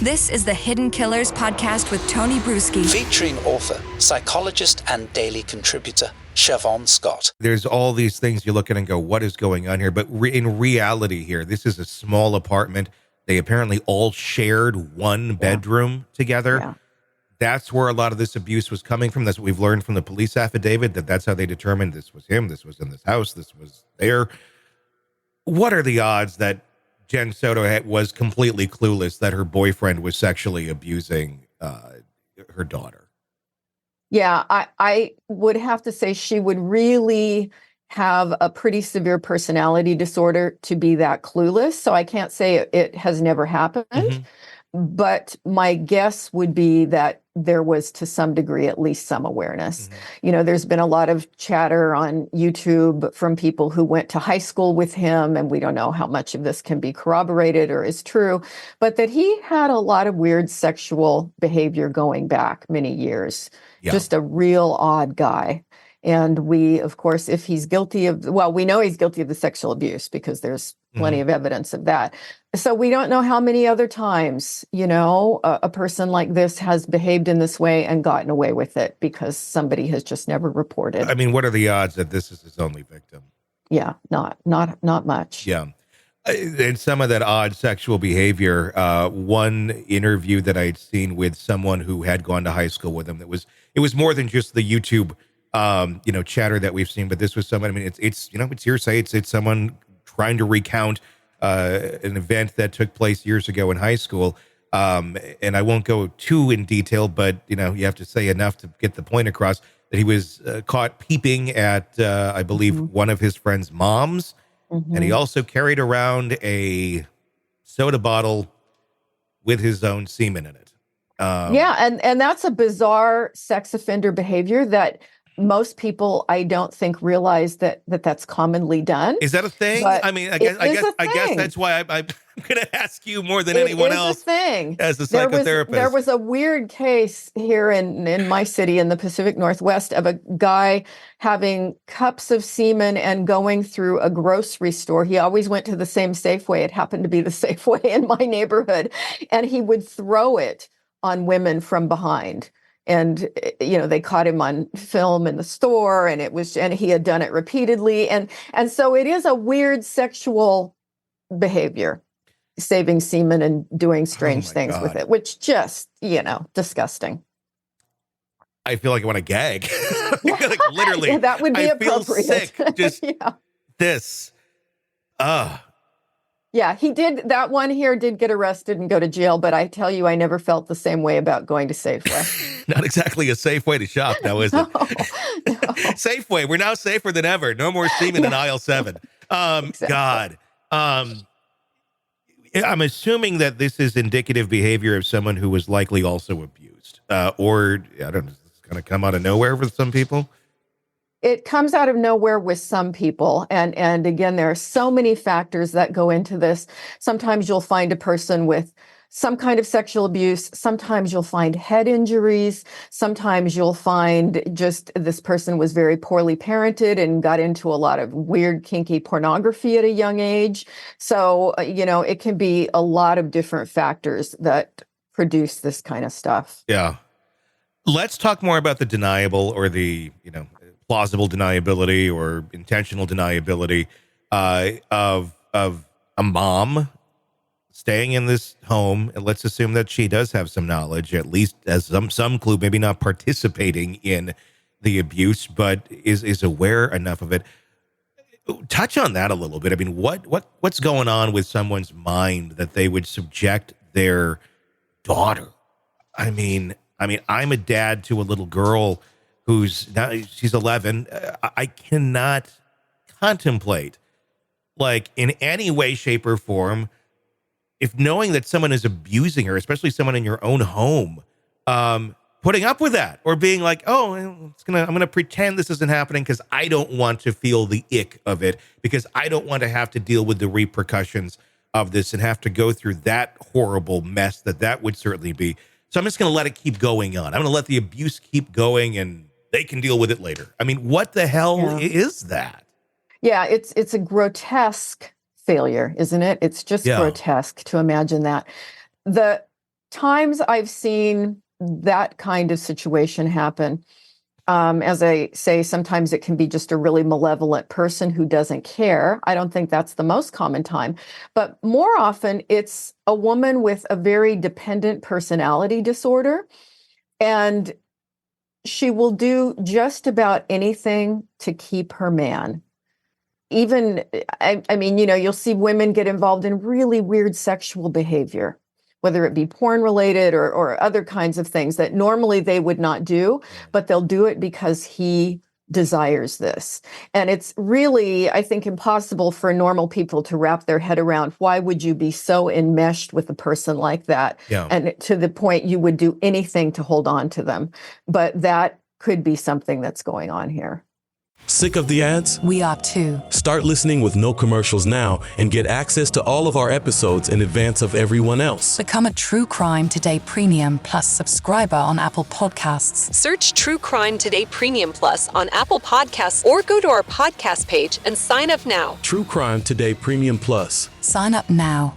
This is the Hidden Killers podcast with Tony Brueski. Featuring author, psychologist, and daily contributor, Shavaun Scott. There's all these things you look at and go, what is going on here? But in reality here, this is a small apartment. They apparently all shared one bedroom together. Yeah. That's where a lot of this abuse was coming from. That's what we've learned from the police affidavit, that's how they determined this was him, this was in this house, this was there. What are the odds that Jen Soto was completely clueless that her boyfriend was sexually abusing her daughter? Yeah, I would have to say she would really have a pretty severe personality disorder to be that clueless. So I can't say it has never happened. Mm-hmm. But my guess would be that there was, to some degree, at least some awareness. Mm-hmm. You know, there's been a lot of chatter on YouTube from people who went to high school with him, and we don't know how much of this can be corroborated or is true, but that he had a lot of weird sexual behavior going back many years. Yeah. Just a real odd guy. And we, of course, if he's guilty of, well, we know he's guilty of the sexual abuse because there's plenty of evidence of that. So we don't know how many other times, you know, a person like this has behaved in this way and gotten away with it because somebody has just never reported. I mean, what are the odds that this is his only victim? Yeah, not much. Yeah. And some of that odd sexual behavior, one interview that I'd seen with someone who had gone to high school with him, it was more than just the YouTube chatter that we've seen, but this was someone, I mean, it's hearsay. It's someone trying to recount an event that took place years ago in high school. And I won't go too in detail, but, you have to say enough to get the point across that he was caught peeping at, I believe, one of his friend's moms. Mm-hmm. And he also carried around a soda bottle with his own semen in it. And that's a bizarre sex offender behavior that most people, I don't think, realize that's commonly done. Is that a thing? But I mean, I guess that's why I'm going to ask you more than anyone else. It is a thing. As a psychotherapist. There was a weird case here in my city in the Pacific Northwest of a guy having cups of semen and going through a grocery store. He always went to the same Safeway. It happened to be the Safeway in my neighborhood. And he would throw it on women from behind. And, they caught him on film in the store, and he had done it repeatedly. And so it is a weird sexual behavior, saving semen and doing strange things with it, which just, disgusting. I feel like I want to gag. Like literally. Yeah, that would be appropriate. I feel sick. Just this. Yeah, he did. That one here did get arrested and go to jail, but I tell you, I never felt the same way about going to Safeway. Not exactly a safe way to shop now, is it? No. Safeway, we're now safer than ever. No more semen in aisle 7. Exactly. God. I'm assuming that this is indicative behavior of someone who was likely also abused. Or, I don't know, it's going to come out of nowhere for some people. It comes out of nowhere with some people. And again, there are so many factors that go into this. Sometimes you'll find a person with some kind of sexual abuse. Sometimes you'll find head injuries. Sometimes you'll find just this person was very poorly parented and got into a lot of weird, kinky pornography at a young age. So, it can be a lot of different factors that produce this kind of stuff. Yeah. Let's talk more about the deniable or the, plausible deniability or intentional deniability of a mom staying in this home. And let's assume that she does have some knowledge, at least as some clue, maybe not participating in the abuse, but is aware enough of it. Touch on that a little bit. I mean, what's going on with someone's mind that they would subject their daughter? I mean, I'm a dad to a little girl she's 11. I cannot contemplate, like, in any way, shape, or form, if knowing that someone is abusing her, especially someone in your own home, putting up with that or being like, oh, I'm going to pretend this isn't happening because I don't want to feel the ick of it, because I don't want to have to deal with the repercussions of this and have to go through that horrible mess that would certainly be. So I'm just going to let it keep going on. I'm going to let the abuse keep going and they can deal with it later. I mean, what the hell is that? Yeah, it's a grotesque failure, isn't it? It's just grotesque to imagine that. times I've seen that kind of situation happen. As I say, sometimes it can be just a really malevolent person who doesn't care. I don't think that's the most common time. But more often, it's a woman with a very dependent personality disorder. And she will do just about anything to keep her man. Even, I mean, you'll see women get involved in really weird sexual behavior, whether it be porn related or other kinds of things that normally they would not do, but they'll do it because he desires this. And it's really, I think, impossible for normal people to wrap their head around. Why would you be so enmeshed with a person like that? Yeah. And to the point you would do anything to hold on to them. But that could be something that's going on here. Sick of the ads? We are too. Start listening with no commercials now and get access to all of our episodes in advance of everyone else. Become a True Crime Today Premium Plus subscriber on Apple Podcasts. Search True Crime Today Premium Plus on Apple Podcasts or go to our podcast page and sign up now. True Crime Today Premium Plus. Sign up now.